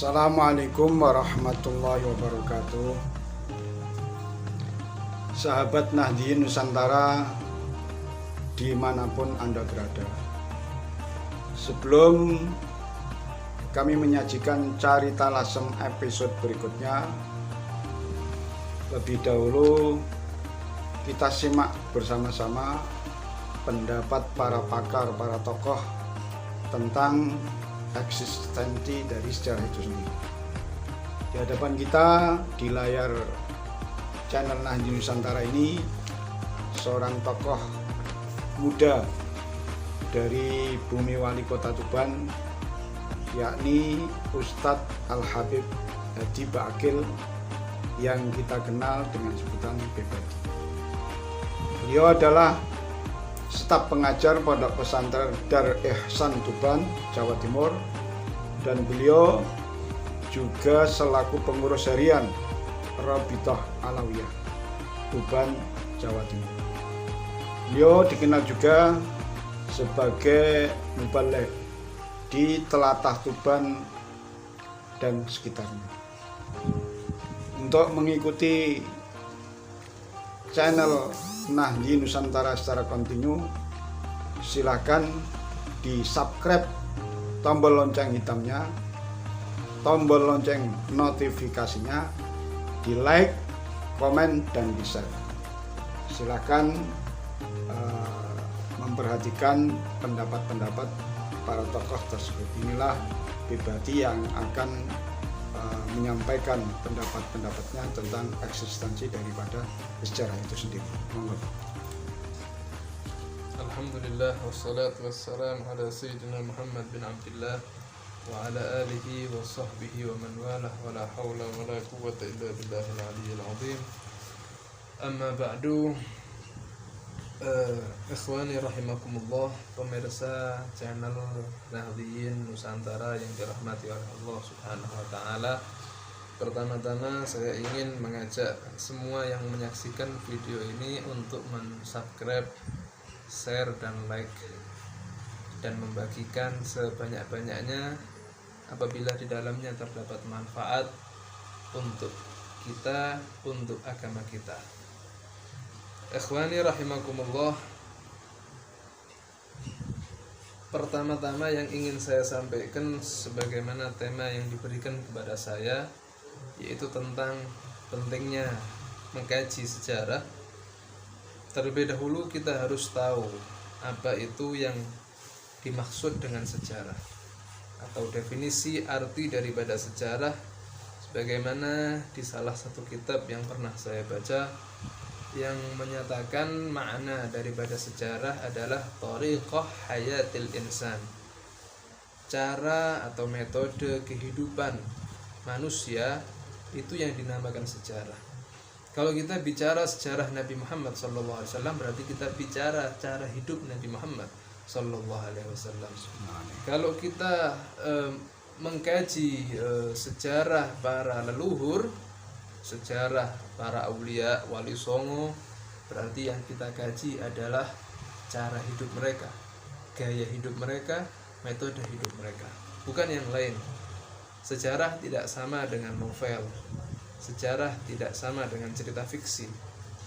Assalamualaikum warahmatullahi wabarakatuh. Sahabat Nahdien Nusantara dimanapun Anda berada, sebelum kami menyajikan Carita Lasem episode berikutnya, lebih dahulu kita simak bersama-sama pendapat para pakar, para tokoh tentang eksistensi dari sejarah itu sendiri. Di hadapan kita di layar channel Nahdien Nusantara ini, seorang tokoh muda dari bumi wali kota Tuban, yakni Ustadz Al-Habib Hadi Ba'akil, yang kita kenal dengan sebutan Bebadi. Beliau adalah staf pengajar Pondok Pesantren Dar Ihsan Tuban, Jawa Timur, dan beliau juga selaku pengurus harian Rabithah Alawiyah Tuban, Jawa Timur. Beliau dikenal juga sebagai mubaligh di telatah Tuban dan sekitarnya. Untuk mengikuti channel Nahdien Nusantara secara kontinu, silakan di subscribe tombol lonceng hitamnya, tombol lonceng notifikasinya, di like, komen, dan di share. Silakan memperhatikan pendapat-pendapat para tokoh tersebut. Inilah Bebadi yang akan menyampaikan pendapat-pendapatnya tentang eksistensi daripada sejarah itu sendiri. Monggo. Alhamdulillah wassalatu wassalamu ala sayyidina Muhammad bin Abdullah wa ala alihi wa sahbihi wa man walah wa la hawla wa la quwwata illa billahil aliyyil azim. Amma ba'du. Ikhwani rahimakumullah, pemirsa channel Nahdien Nusantara yang dirahmati oleh Allah Subhanahu wa taala. Pertama-tama saya ingin mengajak semua yang menyaksikan video ini untuk mensubscribe, share, dan like, dan membagikan sebanyak-banyaknya apabila di dalamnya terdapat manfaat untuk kita, untuk agama kita. Ikhwani rahimakumullah, pertama-tama yang ingin saya sampaikan sebagaimana tema yang diberikan kepada saya, yaitu tentang pentingnya mengkaji sejarah. Terlebih dahulu kita harus tahu apa itu yang dimaksud dengan sejarah, atau definisi arti daripada sejarah, sebagaimana di salah satu kitab yang pernah saya baca, yang menyatakan makna daripada sejarah adalah thariqah hayatil insan, cara atau metode kehidupan manusia, itu yang dinamakan sejarah. Kalau kita bicara sejarah Nabi Muhammad SAW, berarti kita bicara cara hidup Nabi Muhammad SAW. Kalau kita mengkaji sejarah para leluhur, sejarah para aulia, wali songo, berarti yang kita kaji adalah cara hidup mereka, gaya hidup mereka, metode hidup mereka, bukan yang lain. Sejarah tidak sama dengan novel, sejarah tidak sama dengan cerita fiksi.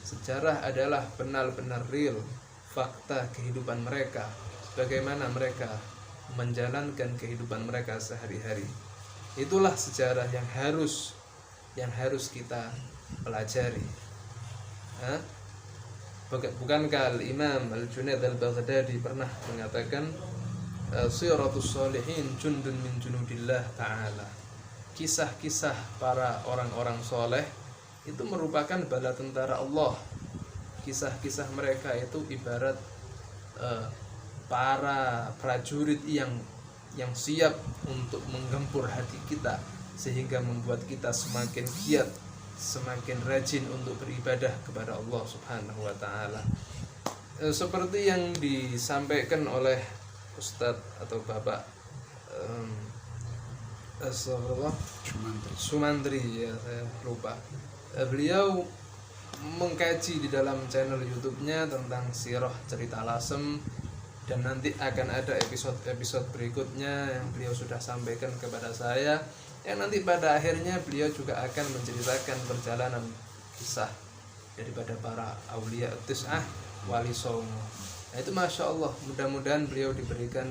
Sejarah adalah benar-benar real, fakta kehidupan mereka, bagaimana mereka menjalankan kehidupan mereka sehari-hari. Itulah sejarah yang harus kita pelajari. Bukankah Al-Imam Al-Junaid Al-Baghdadi pernah mengatakan, Siratus Shalihin jundun min junudillah ta'ala, kisah-kisah para orang-orang soleh itu merupakan bala tentara Allah. Kisah-kisah mereka itu ibarat para prajurit yang siap untuk menggempur hati kita, sehingga membuat kita semakin giat, semakin rajin untuk beribadah kepada Allah Subhanahu wa taala. Seperti yang disampaikan oleh Ustadz atau Bapak Sumantri, ya saya lupa. Beliau mengkaji di dalam channel YouTube-nya tentang sirah cerita Lasem, dan nanti akan ada episode-episode berikutnya yang beliau sudah sampaikan kepada saya yang nanti pada akhirnya beliau juga akan menceritakan perjalanan kisah daripada para aulia tis'ah wali songo. Nah itu Masya Allah, mudah-mudahan beliau diberikan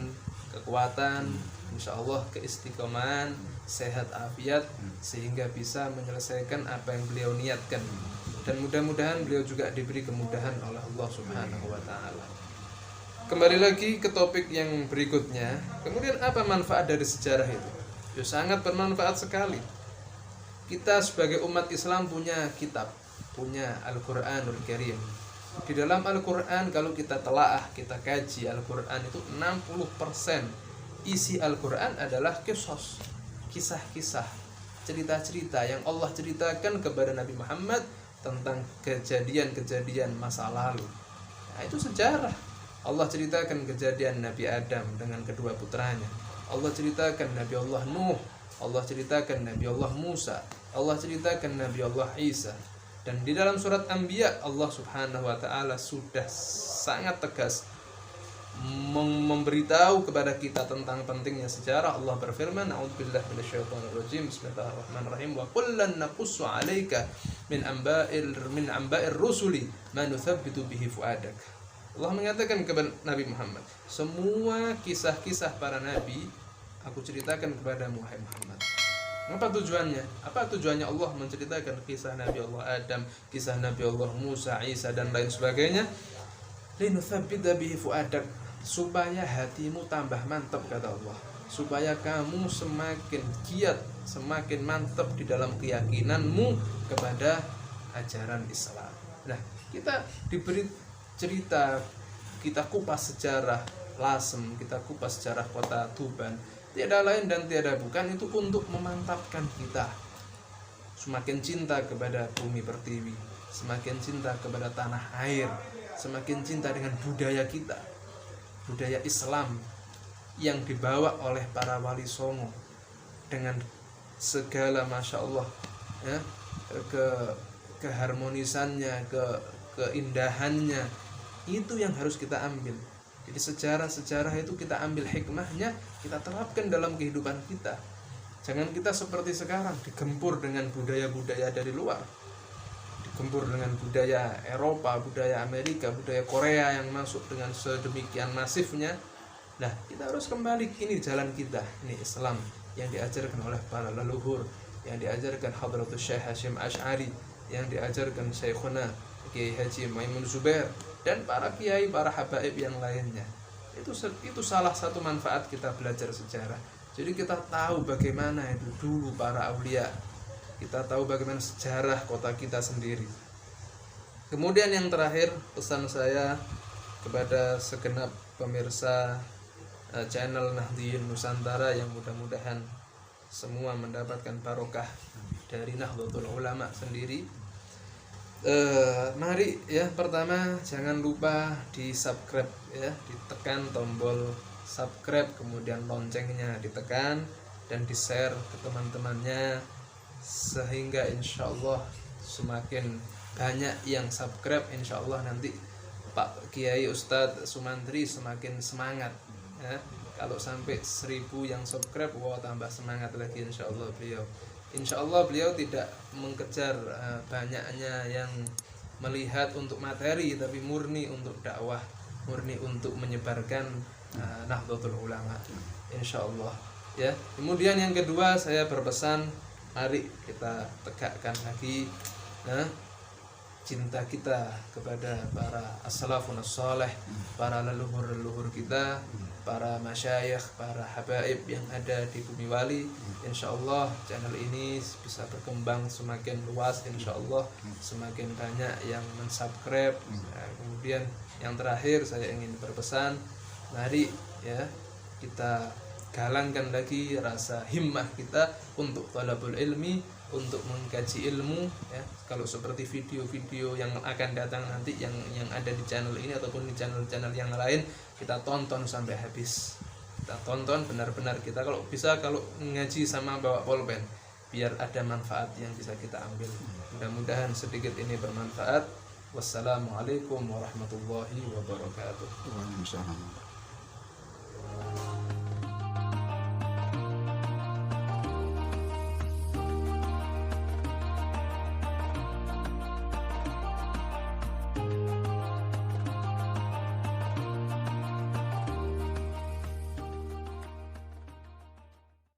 kekuatan, insya Allah keistiqomahan, sehat afiat, sehingga bisa menyelesaikan apa yang beliau niatkan. Dan mudah-mudahan beliau juga diberi kemudahan oleh Allah Subhanahu wa Ta'ala. Kembali lagi ke topik yang berikutnya. Kemudian apa manfaat dari sejarah itu? Ya sangat bermanfaat sekali. Kita sebagai umat Islam punya kitab, punya Al-Quranul Karim. Di dalam Al-Quran kalau kita telaah, kita kaji Al-Quran itu 60% isi Al-Quran adalah kisah-kisah, cerita-cerita yang Allah ceritakan kepada Nabi Muhammad tentang kejadian-kejadian masa lalu. Nah itu sejarah. Allah ceritakan kejadian Nabi Adam dengan kedua putranya. Allah ceritakan Nabi Allah Nuh. Allah ceritakan Nabi Allah Musa. Allah ceritakan Nabi Allah Isa. Dan di dalam surat Anbiya Allah Subhanahu wa Ta'ala sudah sangat tegas memberitahu kepada kita tentang pentingnya sejarah. Allah berfirman, a'udzubillahi minasyaitonirrajim, bismillahirrahmanirrahim, wa kullan naqussu 'alaika min amba'ir rusuli ma nuthabbitu bihi fuadak. Allah mengatakan kepada Nabi Muhammad, semua kisah-kisah para nabi aku ceritakan kepadamu wahai Muhammad. Apa tujuannya? Apa tujuannya Allah menceritakan kisah Nabi Allah Adam, kisah Nabi Allah Musa, Isa dan lain sebagainya? Linutsabbita bihi fuadak, supaya hatimu tambah mantap kata Allah, supaya kamu semakin giat, semakin mantap di dalam keyakinanmu kepada ajaran Islam. Nah, kita diberi cerita, kita kupas sejarah Lasem, kita kupas sejarah kota Tuban. Tiada lain dan tiada bukan itu untuk memantapkan kita semakin cinta kepada bumi pertiwi, semakin cinta kepada tanah air, semakin cinta dengan budaya kita, budaya Islam yang dibawa oleh para wali songo dengan segala Masya Allah ya, keharmonisannya, keindahannya, itu yang harus kita ambil. Jadi sejarah-sejarah itu kita ambil hikmahnya, kita terapkan dalam kehidupan kita. Jangan kita seperti sekarang digempur dengan budaya-budaya dari luar, digempur dengan budaya Eropa, budaya Amerika, budaya Korea yang masuk dengan sedemikian masifnya. Nah, kita harus kembali, ini jalan kita, ini Islam yang diajarkan oleh para leluhur, yang diajarkan Hadratus Syekh Hasyim Asy'ari, yang diajarkan Syekhuna Kiai Haji Maimun Zubair dan para kiai, para habaib yang lainnya. Itu salah satu manfaat kita belajar sejarah. Jadi kita tahu bagaimana itu dulu para aulia. Kita tahu bagaimana sejarah kota kita sendiri. Kemudian yang terakhir, pesan saya kepada segenap pemirsa channel Nahdliyin Nusantara yang mudah-mudahan semua mendapatkan barokah dari Nahdlatul Ulama sendiri. Mari ya, pertama jangan lupa di subscribe ya, ditekan tombol subscribe, kemudian loncengnya ditekan dan di share ke teman-temannya, sehingga insya Allah semakin banyak yang subscribe, insya Allah nanti Pak Kiai Ustadz Sumantri semakin semangat ya. Kalau sampai 1000 yang subscribe, wah tambah semangat lagi insya Allah beliau. Insya Allah beliau tidak mengejar banyaknya yang melihat untuk materi, tapi murni untuk dakwah, murni untuk menyebarkan Nahdlatul Ulama, insya Allah ya. Kemudian yang kedua, saya berpesan, mari kita tegakkan lagi cinta kita kepada para as-salafun as-salih, para leluhur-leluhur kita, para masyayikh, para habaib yang ada di Bumi Wali. Insya Allah channel ini bisa berkembang semakin luas, insya Allah semakin banyak yang mensubscribe. Nah, kemudian yang terakhir saya ingin berpesan, mari ya kita galangkan lagi rasa himmah kita untuk talabul ilmi, untuk mengkaji ilmu ya. Kalau seperti video-video yang akan datang nanti yang ada di channel ini ataupun di channel-channel yang lain, kita tonton sampai habis. Kita tonton benar-benar, kita kalau bisa kalau ngaji sama bawa pulpen, biar ada manfaat yang bisa kita ambil. Mudah-mudahan sedikit ini bermanfaat. Wassalamualaikum warahmatullahi wabarakatuh. Waalaikumsalam.